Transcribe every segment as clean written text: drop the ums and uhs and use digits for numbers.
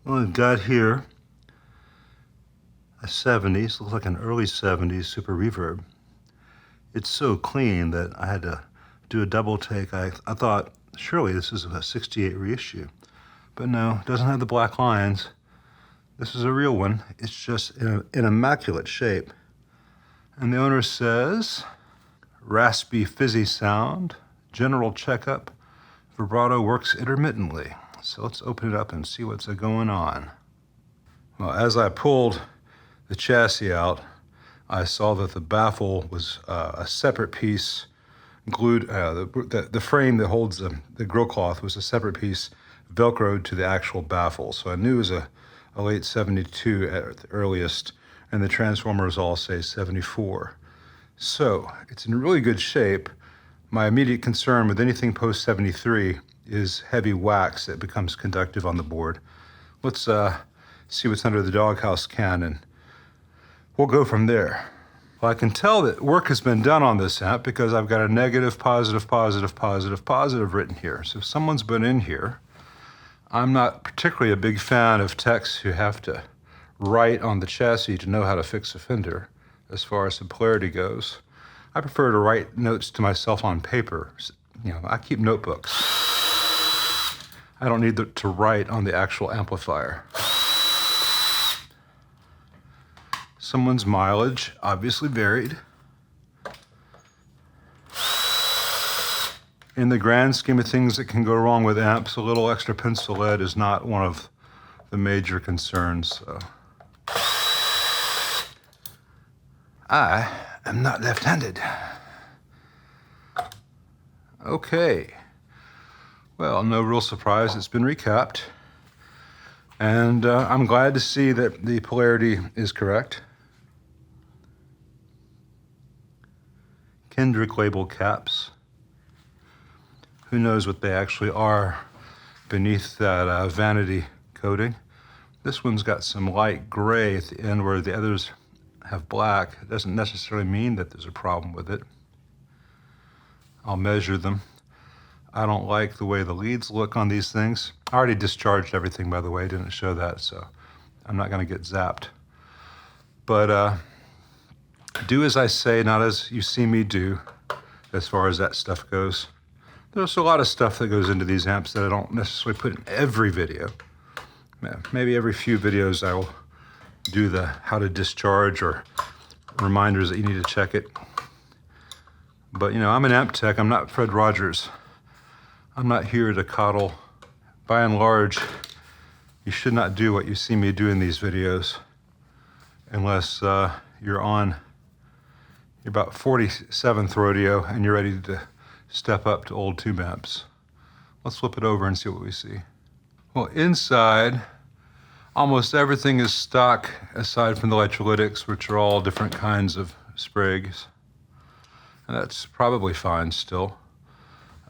Well, I've got here a 70s, looks like an early 70s Super Reverb. It's so clean that I had to do a double take. I thought, surely this is a 68 reissue. But no, it doesn't have the black lines. This is a real one. It's just in an immaculate shape. And the owner says, raspy fizzy sound, general checkup, vibrato works intermittently. So let's open it up and see what's going on. Well, as I pulled the chassis out, I saw that the baffle was a separate piece glued, the frame that holds the grill cloth was a separate piece velcroed to the actual baffle. So I knew it was a late 72 at the earliest, and the transformers all say 74. So it's in really good shape. My immediate concern with anything post 73 is heavy wax that becomes conductive on the board. Let's see what's under the doghouse can, and we'll go from there. Well, I can tell that work has been done on this amp because I've got a negative, positive, positive, positive, positive written here. So someone's been in here. I'm not particularly a big fan of techs who have to write on the chassis to know how to fix a fender as far as the polarity goes. I prefer to write notes to myself on paper. You know, I keep notebooks. I don't need to write on the actual amplifier. Someone's mileage obviously varied. In the grand scheme of things that can go wrong with amps, a little extra pencil lead is not one of the major concerns. So. I am not left-handed. Okay. Well, no real surprise, it's been recapped. And I'm glad to see that the polarity is correct. Kendrick label caps. Who knows what they actually are beneath that vanity coating. This one's got some light gray at the end where the others have black. It doesn't necessarily mean that there's a problem with it. I'll measure them. I don't like the way the leads look on these things. I already discharged everything, by the way, didn't show that, so I'm not gonna get zapped. But do as I say, not as you see me do, as far as that stuff goes. There's a lot of stuff that goes into these amps that I don't necessarily put in every video. Maybe every few videos I will do the how to discharge or reminders that you need to check it. But you know, I'm an amp tech, I'm not Fred Rogers. I'm not here to coddle. By and large, you should not do what you see me do in these videos unless you're on your about 47th rodeo and you're ready to step up to old tube amps. Let's flip it over and see what we see. Well, inside, almost everything is stock aside from the electrolytics, which are all different kinds of sprigs. And that's probably fine still.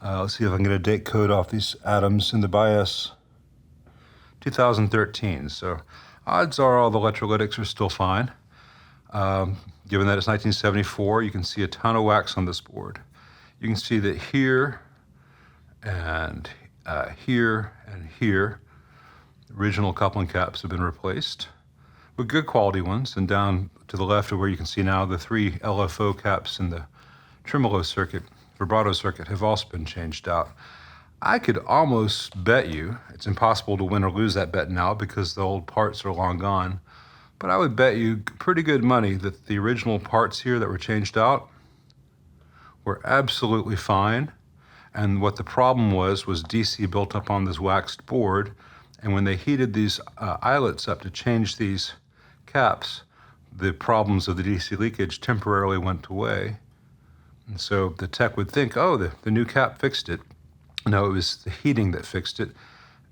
Let's see if I can get a date code off these atoms in the bias. 2013, so odds are all the electrolytics are still fine. Given that it's 1974, you can see a ton of wax on this board. You can see that here and here and here, original coupling caps have been replaced with good quality ones, and down to the left of where you can see now the 3 LFO caps in the tremolo circuit, vibrato circuit, have also been changed out. I could almost bet you, it's impossible to win or lose that bet now because the old parts are long gone, but I would bet you pretty good money that the original parts here that were changed out were absolutely fine, and what the problem was DC built up on this waxed board, and when they heated these eyelets up to change these caps, the problems of the DC leakage temporarily went away. And so the tech would think, oh, the new cap fixed it. No, it was the heating that fixed it.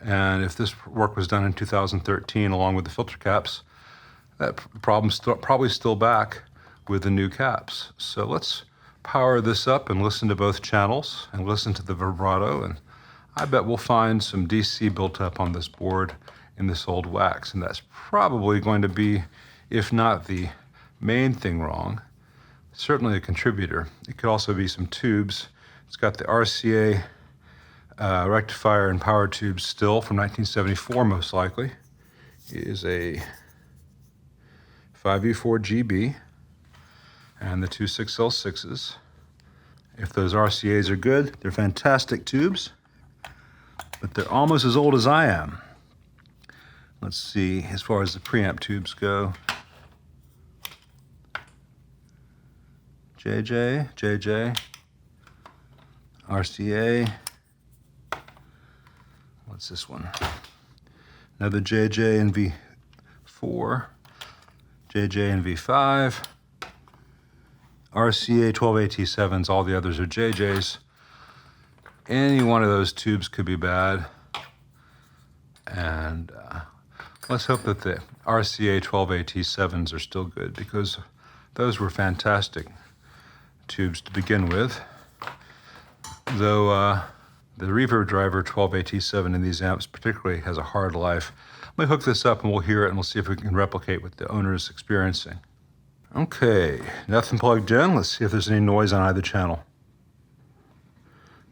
And if this work was done in 2013 along with the filter caps, that problem's probably still back with the new caps. So let's power this up and listen to both channels and listen to the vibrato. And I bet we'll find some DC built up on this board in this old wax. And that's probably going to be, if not the main thing wrong, certainly a contributor. It could also be some tubes. It's got the RCA rectifier and power tubes still from 1974, most likely. is a 5V4GB and the two 6L6s. If those RCAs are good, they're fantastic tubes, but they're almost as old as I am. Let's see, as far as the preamp tubes go. JJ, RCA. What's this one? Another JJ and V4, JJ and V5, RCA 12AT7s, all the others are JJs. Any one of those tubes could be bad. And let's hope that the RCA 12AT7s are still good, because those were fantastic tubes to begin with. Though the Reverb driver 12AT7 in these amps particularly has a hard life. Let me hook this up and we'll hear it and we'll see if we can replicate what the owner is experiencing. Okay, nothing plugged in. Let's see if there's any noise on either channel.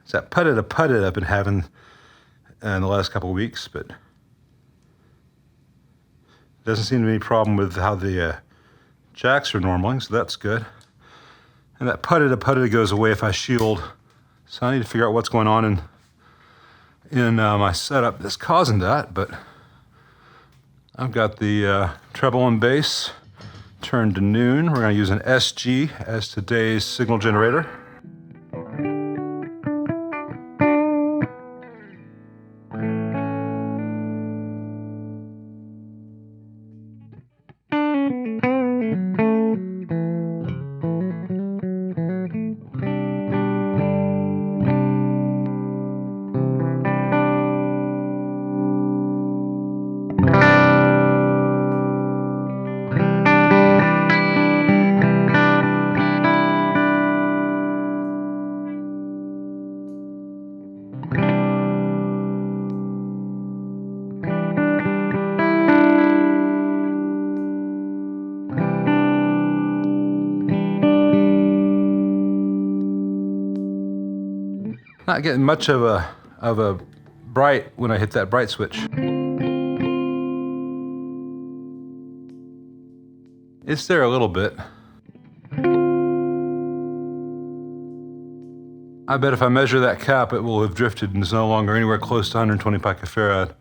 It's that putted I've been having in the last couple of weeks, but doesn't seem to be any problem with how the jacks are normaling, so that's good. And that putted goes away if I shield. So I need to figure out what's going on in my setup that's causing that, but I've got the treble and bass turned to noon. We're going to use an SG as today's signal generator. Not getting much of a bright when I hit that bright switch. It's there a little bit. I bet if I measure that cap, it will have drifted and is no longer anywhere close to 120 picofarad.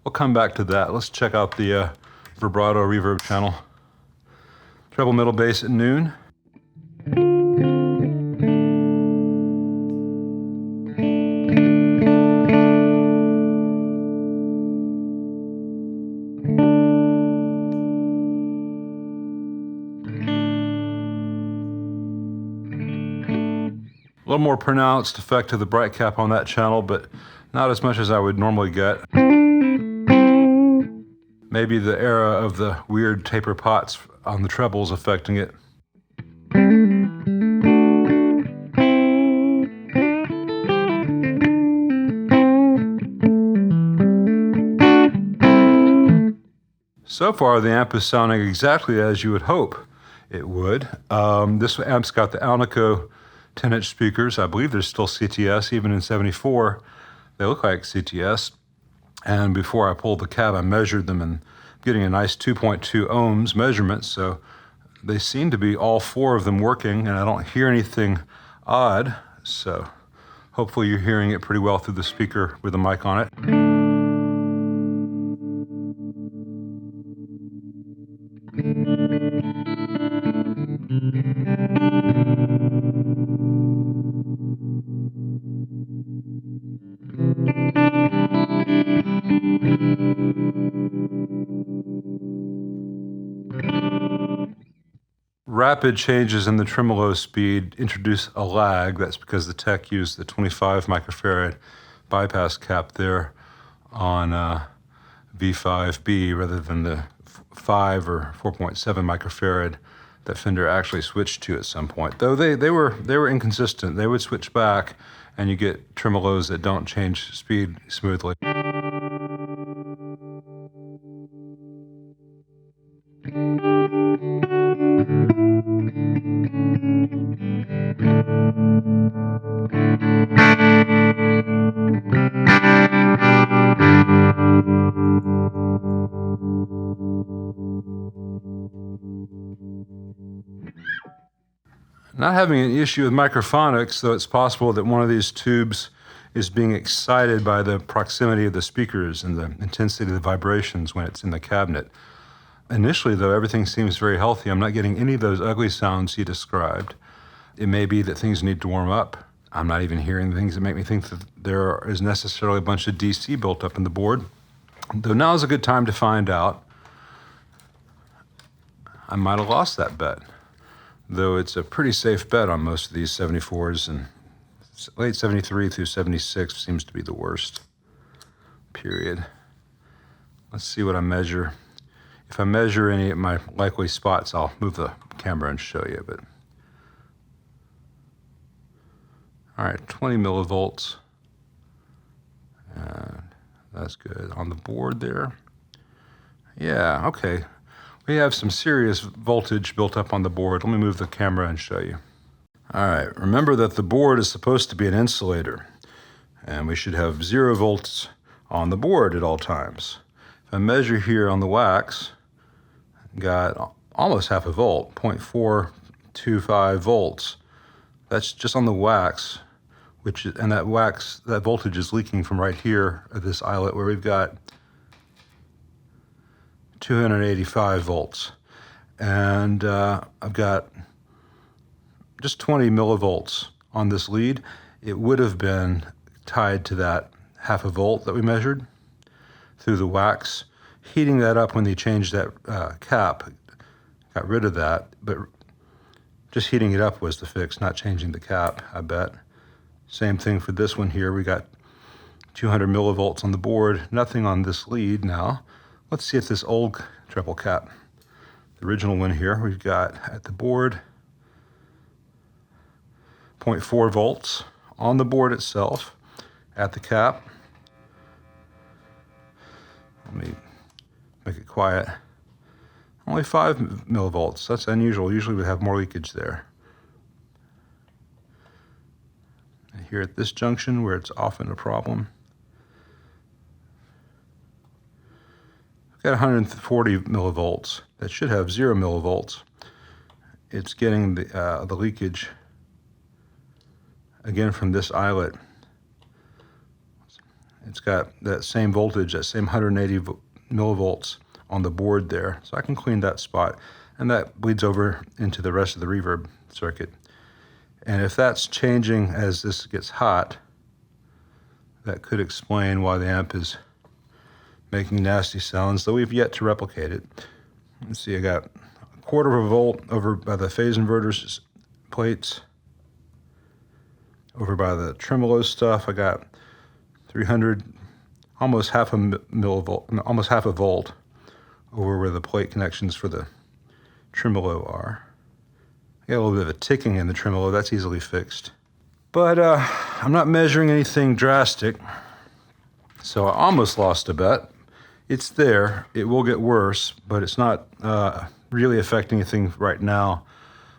We'll come back to that. Let's check out the vibrato reverb channel. Treble middle bass at noon. A little more pronounced effect of the bright cap on that channel, but not as much as I would normally get. Maybe the era of the weird taper pots on the trebles affecting it. So far, the amp is sounding exactly as you would hope it would. This amp's got the Alnico 10-inch speakers. I believe they're still CTS. Even in 74, they look like CTS. And before I pulled the cab, I measured them, and I'm getting a nice 2.2 ohms measurement. So they seem to be all four of them working, and I don't hear anything odd. So hopefully you're hearing it pretty well through the speaker with the mic on it. Rapid changes in the tremolo speed introduce a lag. That's because the tech used the 25 microfarad bypass cap there on V5B rather than the 5 or 4.7 microfarad that Fender actually switched to at some point. Though they were inconsistent. They would switch back and you get tremolos that don't change speed smoothly. Not having an issue with microphonics, though it's possible that one of these tubes is being excited by the proximity of the speakers and the intensity of the vibrations when it's in the cabinet. Initially, though, everything seems very healthy. I'm not getting any of those ugly sounds he described. It may be that things need to warm up. I'm not even hearing things that make me think that there is necessarily a bunch of DC built up in the board. Though now is a good time to find out. I might have lost that bet, though it's a pretty safe bet on most of these 74s, and late 73 through 76 seems to be the worst period. Let's see what I measure. If I measure any of my likely spots, I'll move the camera and show you. But all right, 20 millivolts. And that's good. On the board there. Yeah, okay. We have some serious voltage built up on the board. Let me move the camera and show you. All right, remember that the board is supposed to be an insulator, and we should have 0 volts on the board at all times. If I measure here on the wax, got almost half a volt, 0.425 volts. That's just on the wax, and that voltage is leaking from right here at this eyelet where we've got 285 volts. And I've got just 20 millivolts on this lead. It would have been tied to that half a volt that we measured through the wax. Heating that up when they changed that cap got rid of that, but just heating it up was the fix, not changing the cap, I bet. Same thing for this one here. We got 200 millivolts on the board, nothing on this lead now. Let's see if this old treble cap, the original one here, we've got at the board 0.4 volts on the board itself. At the cap, let me make it quiet, only 5 millivolts. That's unusual. Usually we have more leakage there. And here at this junction where it's often a problem, got 140 millivolts. That should have 0 millivolts. It's getting the leakage again from this eyelet. It's got that same voltage, that same 180 millivolts on the board there. So I can clean that spot, and that bleeds over into the rest of the reverb circuit. And if that's changing as this gets hot, that could explain why the amp is making nasty sounds, though we've yet to replicate it. Let's see, I got 1/4 of a volt over by the phase inverters plates. Over by the tremolo stuff, I got 300, almost half a millivolt, almost half a volt over where the plate connections for the tremolo are. I got a little bit of a ticking in the tremolo, that's easily fixed. But I'm not measuring anything drastic, so I almost lost a bet. It's there, it will get worse, but it's not really affecting anything right now.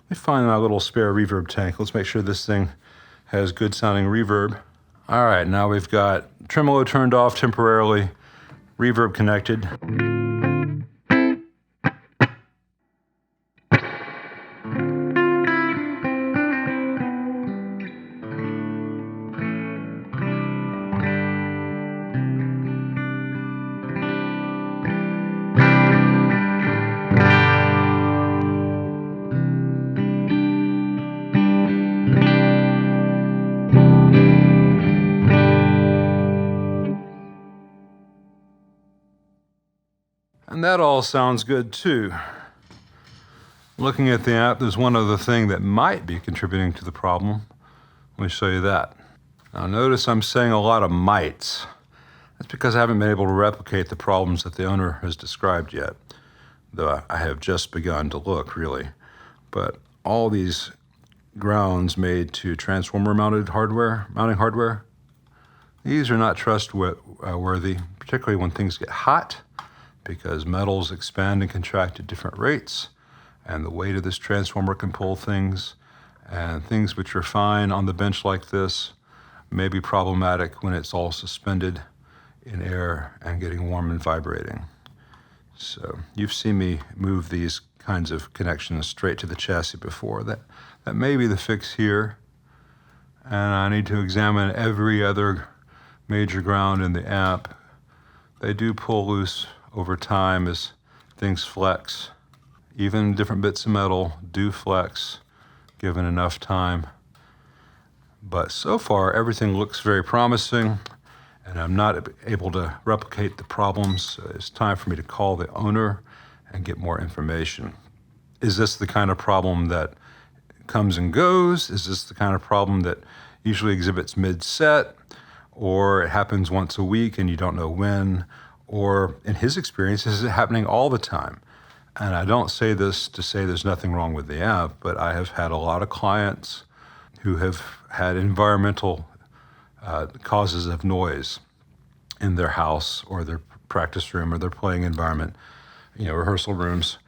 Let me find my little spare reverb tank. Let's make sure this thing has good sounding reverb. All right, now we've got tremolo turned off temporarily, reverb connected. And that all sounds good too. Looking at the amp, there's one other thing that might be contributing to the problem. Let me show you that. Now notice I'm saying a lot of mights. That's because I haven't been able to replicate the problems that the owner has described yet, though I have just begun to look, really. But all these grounds made to transformer mounting hardware, these are not trustworthy, particularly when things get hot, because metals expand and contract at different rates, and the weight of this transformer can pull things, and things which are fine on the bench like this may be problematic when it's all suspended in air and getting warm and vibrating. So you've seen me move these kinds of connections straight to the chassis before. That may be the fix here. And I need to examine every other major ground in the amp. They do pull loose over time as things flex. Even different bits of metal do flex given enough time. But so far, everything looks very promising, and I'm not able to replicate the problems. So it's time for me to call the owner and get more information. Is this the kind of problem that comes and goes? Is this the kind of problem that usually exhibits mid-set? Or it happens once a week and you don't know when? Or in his experience, is it happening all the time? And I don't say this to say there's nothing wrong with the amp, but I have had a lot of clients who have had environmental causes of noise in their house or their practice room or their playing environment, rehearsal rooms,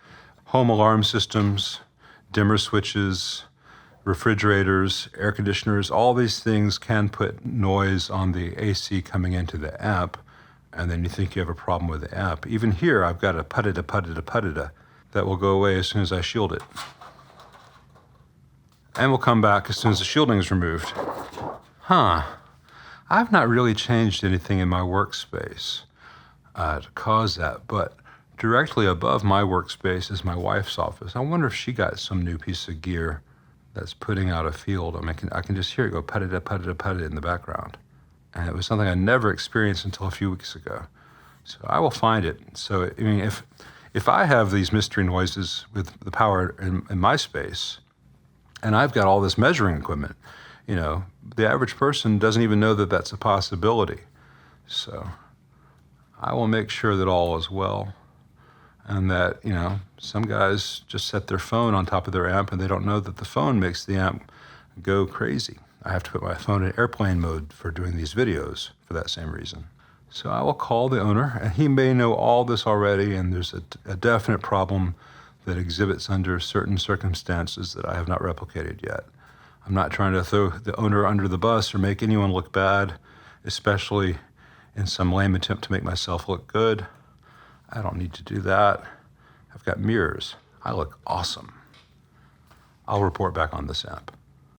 home alarm systems, dimmer switches, refrigerators, air conditioners. All these things can put noise on the AC coming into the amp, and then you think you have a problem with the amp. Even here, I've got a putida that will go away as soon as I shield it. And will come back as soon as the shielding is removed. I've not really changed anything in my workspace to cause that, but directly above my workspace is my wife's office. I wonder if she got some new piece of gear that's putting out a field. I can just hear it go putida in the background. And it was something I never experienced until a few weeks ago. So I will find it. So, if I have these mystery noises with the power in my space, and I've got all this measuring equipment, the average person doesn't even know that that's a possibility. So I will make sure that all is well. And that, some guys just set their phone on top of their amp and they don't know that the phone makes the amp go crazy. I have to put my phone in airplane mode for doing these videos for that same reason. So I will call the owner, and he may know all this already, and there's a definite problem that exhibits under certain circumstances that I have not replicated yet. I'm not trying to throw the owner under the bus or make anyone look bad, especially in some lame attempt to make myself look good. I don't need to do that. I've got mirrors. I look awesome. I'll report back on this amp.